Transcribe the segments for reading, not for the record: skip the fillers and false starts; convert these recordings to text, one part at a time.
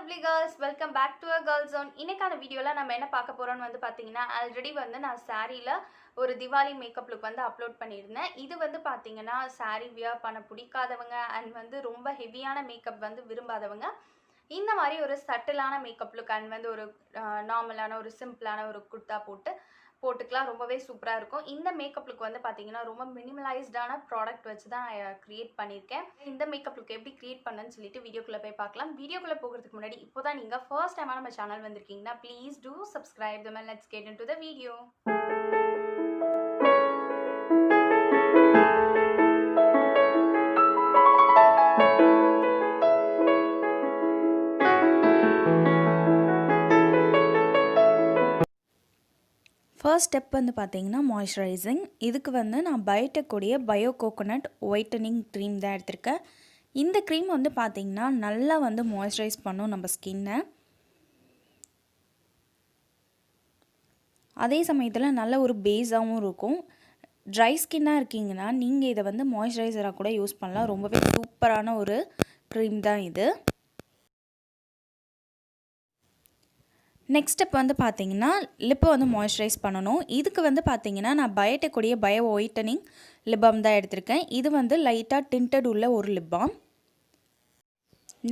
lovely girls, welcome back to a girl zone. இன்னைக்கான வீடியோல நம்ம என்ன பார்க்க போறோம்னு வந்து பாத்தீங்கன்னா ஆல்ரெடி வந்து நான் சாரீல ஒரு திவாலி மேக்கப் லுக் வந்து அப்லோட் பண்ணியிருந்தேன். இது வந்து பாத்தீங்கன்னா சாரீ வியர் பண்ண பிடிக்காதவங்க அண்ட் வந்து ரொம்ப ஹெவியான மேக்கப் வந்து விரும்பாதவங்க இந்த மாதிரி ஒரு சட்டிலான மேக்கப் லுக் அண்ட் வந்து ஒரு நார்மலான ஒரு சிம்பிளான ஒரு குர்தா போட்டுக்கலாம். ரொம்பவே சூப்பராக இருக்கும். இந்த மேக்கப் லுக் வந்து பார்த்தீங்கன்னா ரொம்ப மினிமலைஸ்டான ப்ராடக்ட் வச்சு தான் க்ரியேட் பண்ணியிருக்கேன். இந்த மேக்கப் லுக் எப்படி க்ரியேட் பண்ணேன்னு சொல்லிட்டு வீடியோக்குள்ளே போய் பார்க்கலாம். வீடியோக்குள்ளே போகிறதுக்கு முன்னாடி இப்போ தான் நீங்கள் ஃபர்ஸ்ட் டைமாக நம்ம சேனல் வந்திருக்கீங்கன்னா please do subscribe them and let's get into the video. First step வந்து பார்த்தீங்கன்னா மாய்ஸ்சரைசிங். இதுக்கு வந்து நான் பயோடெக் உடைய பயோ கோகோனட் ஒயிட்டனிங் க்ரீம் தான் எடுத்திருக்கேன். இந்த க்ரீம் வந்து பார்த்திங்கன்னா நல்லா வந்து மாய்ஸ்சரைஸ் பண்ணும் நம்ம ஸ்கின்னை. அதே சமயத்தில் நல்ல ஒரு பேஸாகவும் இருக்கும். ட்ரை ஸ்கின்னாக இருக்கீங்கன்னா நீங்கள் இதை வந்து மாய்ஸ்சரைசராக கூட யூஸ் பண்ணலாம். ரொம்பவே சூப்பரான ஒரு க்ரீம் தான் இது. நெக்ஸ்ட் ஸ்டெப் வந்து பார்த்தீங்கன்னா லிப்பை வந்து மாய்ஸ்சரைஸ் பண்ணணும். இதுக்கு வந்து பார்த்தீங்கன்னா நான் பயோடெக் உடைய பயோ ஒயிட்டனிங் லிப்பாம் தான் எடுத்திருக்கேன். இது வந்து லைட்டாக டிண்டட் உள்ள ஒரு லிப்பாம்.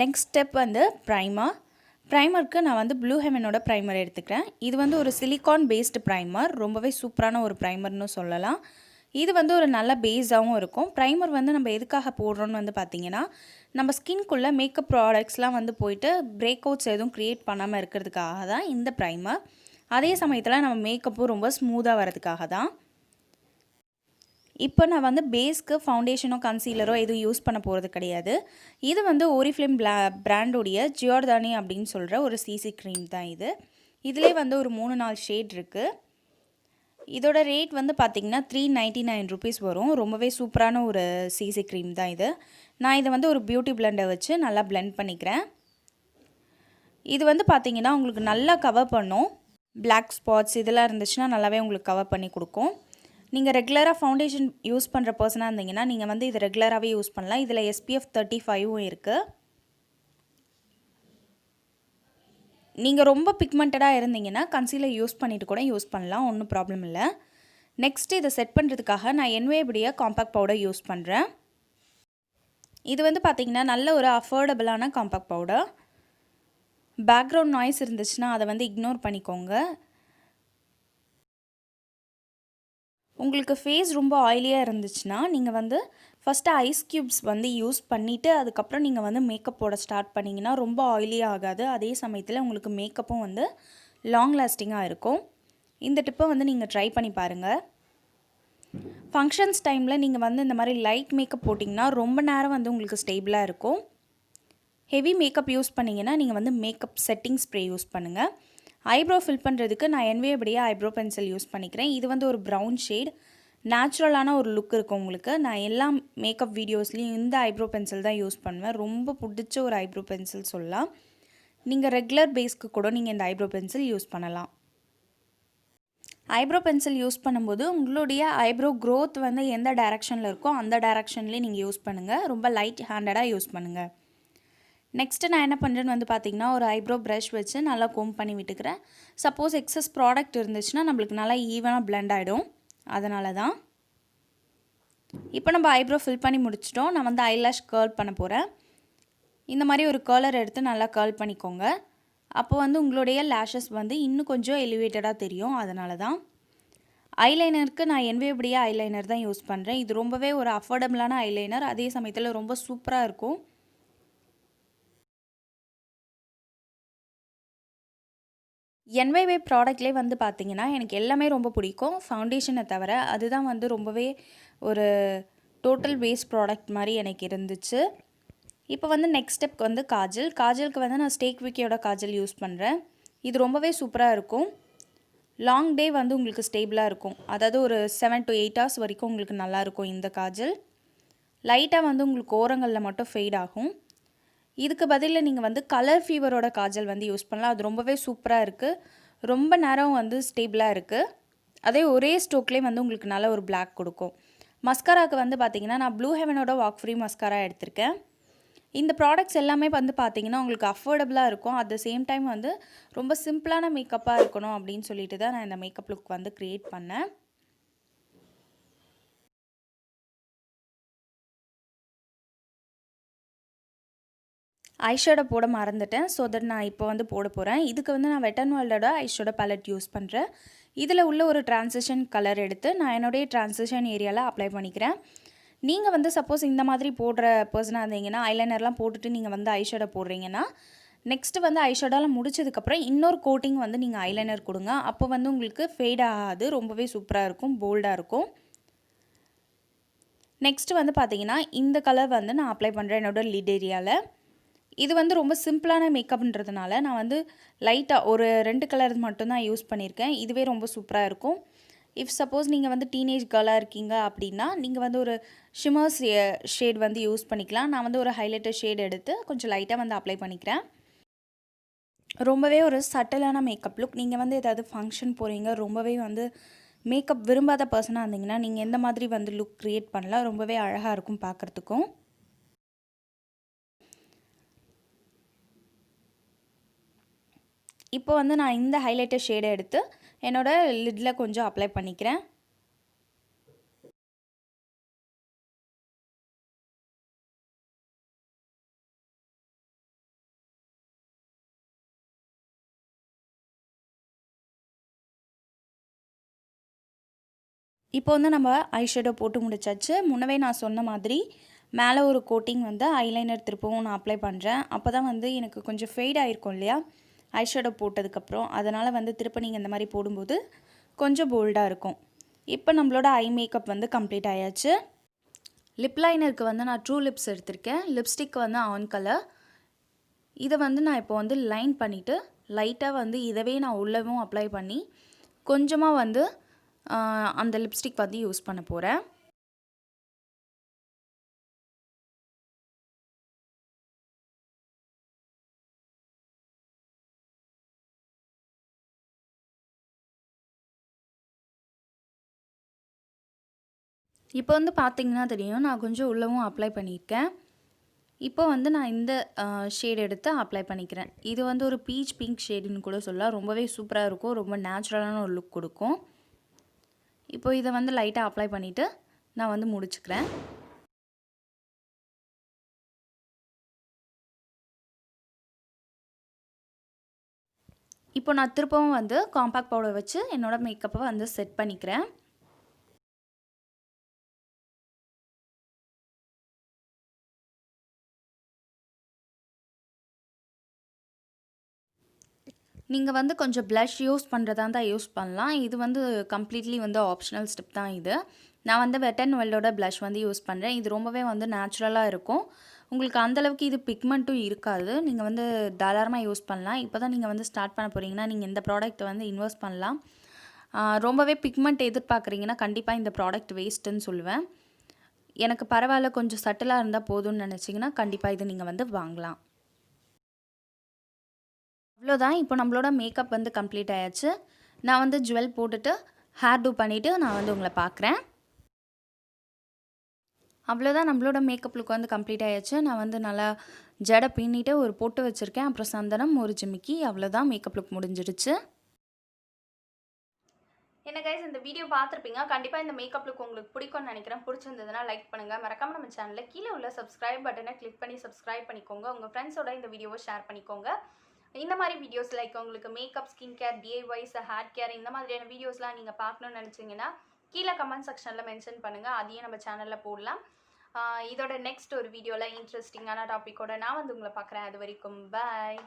நெக்ஸ்ட் ஸ்டெப் வந்து ப்ரைமருக்கு நான் வந்து ப்ளூ ஹெவனோட ப்ரைமர் எடுத்துக்கிறேன். இது வந்து ஒரு சிலிகான் பேஸ்டு ப்ரைமர், ரொம்பவே சூப்பரான ஒரு ப்ரைமர்னு சொல்லலாம். இது வந்து ஒரு நல்ல பேஸாகவும் இருக்கும். ப்ரைமர் வந்து நம்ம எதுக்காக போடுறோன்னு வந்து பார்த்திங்கன்னா நம்ம ஸ்கின்குள்ளே மேக்கப் ப்ராடக்ட்ஸ்லாம் வந்து போயிட்டு பிரேக் அவுட்ஸ் எதுவும் க்ரியேட் பண்ணாமல் இருக்கிறதுக்காக தான் இந்த ப்ரைமர். அதே சமயத்தில் நம்ம மேக்கப்பும் ரொம்ப ஸ்மூத்தாக வரதுக்காக தான். இப்போ நான் வந்து பேஸ்க்கு ஃபவுண்டேஷனோ கன்சீலரோ எதுவும் யூஸ் பண்ண போகிறது கிடையாது. இது வந்து ஓரிஃப்ளேம் பிராண்டோடைய ஜியோர்தானி அப்படின்னு சொல்கிற ஒரு சிசி க்ரீம் தான் இது. இதிலே வந்து ஒரு 3-4 ஷேட் இருக்குது. இதோட ரேட் வந்து பார்த்திங்கன்னா 399 ருபீஸ் வரும். ரொம்பவே சூப்பரான ஒரு சிசி க்ரீம் தான் இது. நான் இதை வந்து ஒரு பியூட்டி பிளெண்டை வச்சு நல்லா பிளெண்ட் பண்ணிக்கிறேன். இது வந்து பார்த்திங்கன்னா உங்களுக்கு நல்லா கவர் பண்ணும். பிளாக் ஸ்பாட்ஸ் இதெல்லாம் இருந்துச்சுன்னா நல்லாவே உங்களுக்கு கவர் பண்ணி கொடுக்கும். நீங்கள் ரெகுலராக ஃபவுண்டேஷன் யூஸ் பண்ணுற பர்சனாக இருந்தீங்கன்னா நீங்கள் வந்து இது ரெகுலராகவே யூஸ் பண்ணலாம். இதில் SPF 35ம் இருக்குது. நீங்கள் ரொம்ப பிக்மெண்டடாக இருந்தீங்கன்னா கன்சீலர் யூஸ் பண்ணிவிட்டு கூட யூஸ் பண்ணலாம், ஒன்றும் ப்ராப்ளம் இல்லை. நெக்ஸ்ட்டு இதை செட் பண்ணுறதுக்காக நான் Nybae காம்பேக்ட் பவுடர் யூஸ் பண்ணுறேன். இது வந்து பார்த்திங்கன்னா நல்ல ஒரு அஃபோர்டபுளான காம்பேக்ட் பவுடர். பேக்ரவுண்ட் நாய்ஸ் இருந்துச்சுன்னா அதை வந்து இக்னோர் பண்ணிக்கோங்க. உங்களுக்கு ஃபேஸ் ரொம்ப ஆயிலியாக இருந்துச்சுன்னா நீங்கள் வந்து ஃபஸ்ட்டு ஐஸ் க்யூப்ஸ் வந்து யூஸ் பண்ணிவிட்டு அதுக்கப்புறம் நீங்கள் வந்து மேக்கப் போட ஸ்டார்ட் பண்ணிங்கன்னா ரொம்ப ஆயிலியாக ஆகாது. அதே சமயத்தில் உங்களுக்கு மேக்கப்பும் வந்து லாங் லாஸ்டிங்காக இருக்கும். இந்த டிப்பை வந்து நீங்கள் ட்ரை பண்ணி பாருங்கள். ஃபங்க்ஷன்ஸ் டைமில் நீங்கள் வந்து இந்த மாதிரி லைட் மேக்கப் போட்டிங்கன்னா ரொம்ப நேரம் வந்து உங்களுக்கு ஸ்டேபிளாக இருக்கும். ஹெவி மேக்கப் யூஸ் பண்ணிங்கன்னா நீங்கள் வந்து மேக்கப் செட்டிங் ஸ்ப்ரே யூஸ் பண்ணுங்கள். ஐப்ரோ ஃபில் பண்ணுறதுக்கு நான் Nybae ஐப்ரோ பென்சில் யூஸ் பண்ணிக்கிறேன். இது வந்து ஒரு ப்ரௌன் ஷேட், நேச்சுரலான ஒரு லுக் இருக்கும் உங்களுக்கு. நான் எல்லா மேக்கப் வீடியோஸ்லேயும் இந்த ஐப்ரோ பென்சில் தான் யூஸ் பண்ணுவேன். ரொம்ப பிடிச்ச ஒரு ஐப்ரோ பென்சில் சொல்லலாம். நீங்கள் ரெகுலர் பேஸ்க்கு கூட நீங்கள் இந்த ஐப்ரோ பென்சில் யூஸ் பண்ணலாம். ஐப்ரோ பென்சில் யூஸ் பண்ணும்போது உங்களுடைய ஐப்ரோ க்ரோத் வந்து எந்த டைரெக்ஷனில் இருக்கோ அந்த டைரெக்ஷன்லேயே நீங்கள் யூஸ் பண்ணுங்கள். ரொம்ப லைட் ஹேண்டடாக யூஸ் பண்ணுங்கள். நெக்ஸ்ட்டு நான் என்ன பண்ணுறேன்னு வந்து பார்த்திங்கன்னா ஒரு ஐப்ரோ ப்ரஷ் வச்சு நல்லா கோம் பண்ணி விட்டுக்கிறேன். சப்போஸ் எக்ஸஸ் ப்ராடக்ட் இருந்துச்சுன்னா நம்மளுக்கு நல்லா ஈவனாக பிளெண்ட் ஆகிடும். அதனால தான். இப்போ நம்ம ஐப்ரோ ஃபில் பண்ணி முடிச்சிட்டோம். நான் வந்து ஐலாஷ் கேர்ல் பண்ண போகிறேன். இந்த மாதிரி ஒரு கர்லர் எடுத்து நல்லா கேர்ல் பண்ணிக்கோங்க. அப்போ வந்து உங்களுடைய லேஷஸ் வந்து இன்னும் கொஞ்சம் எலிவேட்டடாக தெரியும். அதனால தான். ஐலைனருக்கு நான் Nybae ஐலைனர் தான் யூஸ் பண்ணுறேன். இது ரொம்பவே ஒரு அஃபோர்டபுளான ஐலைனர், அதே சமயத்தில் ரொம்ப சூப்பராக இருக்கும். Nybae ப்ராடக்ட்லேயே வந்து பார்த்திங்கன்னா எனக்கு எல்லாமே ரொம்ப பிடிக்கும், ஃபவுண்டேஷனை தவிர. அதுதான் வந்து ரொம்பவே ஒரு டோட்டல் பேஸ் ப்ராடக்ட் மாதிரி எனக்கு இருந்துச்சு. இப்போ வந்து நெக்ஸ்ட் ஸ்டெப் வந்து காஜலுக்கு வந்து நான் ஸ்டேக் விக்கியோட காஜல் யூஸ் பண்ணுறேன். இது ரொம்பவே சூப்பராக இருக்கும். லாங் டே வந்து உங்களுக்கு ஸ்டேபிளாக இருக்கும். அதாவது ஒரு 7 to 8 hours வரைக்கும் உங்களுக்கு நல்லாயிருக்கும் இந்த காஜல். லைட்டாக வந்து உங்களுக்கு ஓரங்களில் மட்டும் ஃபேட் ஆகும். இதுக்கு பதிலில் நீங்கள் வந்து கலர் ஃபீவரோட காஜல் வந்து யூஸ் பண்ணலாம். அது ரொம்பவே சூப்பராக இருக்குது. ரொம்ப நேரம் வந்து ஸ்டேபிளாக இருக்குது. அதே ஒரே ஸ்ட்ரோக்லேயே வந்து உங்களுக்கு நல்ல ஒரு பிளாக் கொடுக்கும். மஸ்காராவுக்கு வந்து பார்த்திங்கன்னா நான் ப்ளூ ஹெவனோட Walkfree மஸ்காரா எடுத்திருக்கேன். இந்த ப்ராடக்ட்ஸ் எல்லாமே வந்து பார்த்தீங்கன்னா உங்களுக்கு அஃபோர்டபுளாக இருக்கும். அட் த சேம் டைம் வந்து ரொம்ப சிம்பிளான மேக்கப்பாக இருக்கணும் அப்படின்னு சொல்லிட்டு தான் நான் இந்த மேக்கப் லுக் வந்து க்ரியேட் பண்ணேன். ஐஷேடோ போட மறந்துட்டேன். ஸோ தட் நான் இப்போ வந்து போட போகிறேன். இதுக்கு வந்து நான் வெட் அண்ட் வைல்டோட ஐஷேடோ பேலட் யூஸ் பண்ணுறேன். இதில் உள்ள ஒரு டிரான்சிஷன் கலர் எடுத்து நான் என்னுடைய டிரான்சிஷன் ஏரியாவில் அப்ளை பண்ணிக்கிறேன். நீங்கள் வந்து சப்போஸ் இந்த மாதிரி போடுற பர்சனாக இருந்தீங்கன்னா ஐலைனர்லாம் போட்டுட்டு நீங்கள் வந்து ஐஷேடோ போடுறீங்கன்னா நெக்ஸ்ட்டு வந்து ஐஷேடோலாம் முடிச்சதுக்கப்புறம் இன்னொரு கோட்டிங் வந்து நீங்கள் ஐலைனர் கொடுங்க. அப்போ வந்து உங்களுக்கு ஃபேட் ஆகாது, ரொம்பவே சூப்பராக இருக்கும், போல்டாக இருக்கும். நெக்ஸ்ட்டு வந்து பார்த்தீங்கன்னா இந்த கலர் வந்து நான் அப்ளை பண்ணுறேன் என்னோடய லிட் ஏரியாவில். இது வந்து ரொம்ப சிம்பிளான மேக்கப்ன்றதுனால நான் வந்து லைட்டாக ஒரு 2 கலர் மட்டும்தான் யூஸ் பண்ணியிருக்கேன். இதுவே ரொம்ப சூப்பராக இருக்கும். இஃப் சப்போஸ் நீங்கள் வந்து டீனேஜ் கேர்ளாக இருக்கீங்க அப்படின்னா நீங்கள் வந்து ஒரு ஷிம்மர் ஷேட் வந்து யூஸ் பண்ணிக்கலாம். நான் வந்து ஒரு ஹைலைட்டர் ஷேட் எடுத்து கொஞ்சம் லைட்டாக வந்து அப்ளை பண்ணிக்கிறேன். ரொம்பவே ஒரு சட்டிலான மேக்கப் லுக். நீங்கள் வந்து ஏதாவது ஃபங்க்ஷன் போகிறீங்க, ரொம்பவே வந்து மேக்கப் விரும்பாத பர்சனாக இருந்தீங்கன்னா நீங்கள் எந்த மாதிரி வந்து லுக் க்ரியேட் பண்ணலாம், ரொம்பவே அழகாக இருக்கும் பார்க்குறதுக்கும். இப்போ வந்து நான் இந்த ஹைலைட்டர் ஷேடை எடுத்து என்னோடய லிட்டில் கொஞ்சம் அப்ளை பண்ணிக்கிறேன். இப்போ வந்து நம்ம ஐஷேடோ போட்டு முடிச்சாச்சு. முன்னவே நான் சொன்ன மாதிரி மேலே ஒரு கோட்டிங் வந்து ஐலைனர் திருப்பவும் நான் அப்ளை பண்ணுறேன். அப்போ தான் வந்து எனக்கு கொஞ்சம் ஃபேட் ஆகிருக்கும் இல்லையா ஐஷேடோ போட்டதுக்கப்புறம். அதனால் வந்து திருப்ப நீங்கள் இந்த மாதிரி போடும்போது கொஞ்சம் போல்டாக இருக்கும். இப்போ நம்மளோட ஐ மேக்கப் வந்து கம்ப்ளீட் ஆயாச்சு. லிப் லைனருக்கு வந்து நான் ட்ரூ லிப்ஸ் எடுத்திருக்கேன். லிப்ஸ்டிக் வந்து OnColor. இதை வந்து நான் இப்போ வந்து லைன் பண்ணிவிட்டு லைட்டாக வந்து இதவே நான் உள்ளவும் அப்ளை பண்ணி கொஞ்சமாக வந்து அந்த லிப்ஸ்டிக் வந்து யூஸ் பண்ண போகிறேன். இப்போ வந்து பார்த்தீங்கன்னா தெரியும் நான் கொஞ்சம் உள்ளவும் அப்ளை பண்ணியிருக்கேன். இப்போ வந்து நான் இந்த ஷேட் எடுத்து அப்ளை பண்ணிக்கிறேன். இது வந்து ஒரு பீச் பிங்க் ஷேடுன்னு கூட சொல்லலாம். ரொம்பவே சூப்பராக இருக்கும், ரொம்ப நேச்சுரலான ஒரு லுக் கொடுக்கும். இப்போ இதை வந்து லைட்டாக அப்ளை பண்ணிவிட்டு நான் வந்து முடிச்சுக்கிறேன். இப்போ நான் திருப்பவும் வந்து காம்பேக்ட் பவுடர் வச்சு என்னோடய மேக்கப்பை வந்து செட் பண்ணிக்கிறேன். நீங்கள் வந்து கொஞ்சம் ப்ளஷ் யூஸ் பண்ணுறதா இருந்தால் யூஸ் பண்ணலாம். இது வந்து கம்ப்ளீட்லி வந்து ஆப்ஷனல் ஸ்டெப் தான் இது. நான் வந்து வெட் அண்ட் வைல்டோட ப்ளஷ் வந்து யூஸ் பண்ணுறேன். இது ரொம்பவே வந்து நேச்சுரலாக இருக்கும். உங்களுக்கு அந்தளவுக்கு இது பிக்மெண்ட்டும் இருக்காது. நீங்கள் வந்து தாராளமாக யூஸ் பண்ணலாம். இப்போ தான் நீங்கள் வந்து ஸ்டார்ட் பண்ண போகிறீங்கன்னா நீங்கள் இந்த ப்ராடக்ட்டை வந்து இன்வெஸ்ட் பண்ணலாம். ரொம்பவே பிக்மெண்ட் எதிர்பார்க்குறீங்கன்னா கண்டிப்பாக இந்த ப்ராடக்ட் வேஸ்ட்டுன்னு சொல்லுவேன். எனக்கு பரவாயில்ல கொஞ்சம் சட்டிலாக இருந்தால் போதும்னு நினச்சிங்கன்னா கண்டிப்பாக இது நீங்கள் வந்து வாங்கலாம். அவ்வளோதான். இப்போ நம்மளோட மேக்கப் வந்து கம்ப்ளீட் ஆயாச்சு. நான் வந்து ஜுவல் போட்டுட்டு ஹேர் டூ பண்ணிவிட்டு நான் வந்து உங்களை பார்க்குறேன். அவ்வளோதான், நம்மளோட மேக்கப் லுக் வந்து கம்ப்ளீட் ஆயாச்சு. நான் வந்து நல்லா ஜடை பின்னிட்டு ஒரு பொட்டு வச்சுருக்கேன், அப்புறம் சந்தனம், ஒரு ஜிமிக்கி. அவ்வளோதான், மேக்கப் லுக் முடிஞ்சிடுச்சு. என்ன கைஸ், இந்த வீடியோ பார்த்துருப்பீங்க. கண்டிப்பாக இந்த மேக்கப் லுக் உங்களுக்கு பிடிக்கும்னு நினைக்கிறேன். பிடிச்சிருந்ததுன்னா லைக் பண்ணுங்கள். மறக்காமல் நம்ம சேனலில் கீழே உள்ள சப்ஸ்கிரைப் பட்டனை கிளிக் பண்ணி சப்ஸ்கிரைப் பண்ணிக்கோங்க. உங்கள் ஃப்ரெண்ட்ஸோட இந்த வீடியோவை ஷேர் பண்ணிக்கோங்க. இந்த மாதிரி வீடியோஸ் லைக் உங்களுக்கு makeup, skin care, DIYs, hair care இந்த மாதிரியான வீடியோஸ்லாம் நீங்கள் பார்க்கணும்னு நினச்சிங்கன்னா கீழே கமெண்ட் செக்ஷனில் மென்ஷன் பண்ணுங்கள். அதையும் நம்ம சேனலில் போடலாம். இதோட நெக்ஸ்ட் ஒரு வீடியோவில் இன்ட்ரெஸ்டிங்கான டாப்பிக்கோட நான் வந்து உங்களை பார்க்குறேன். அது வரைக்கும் பாய்.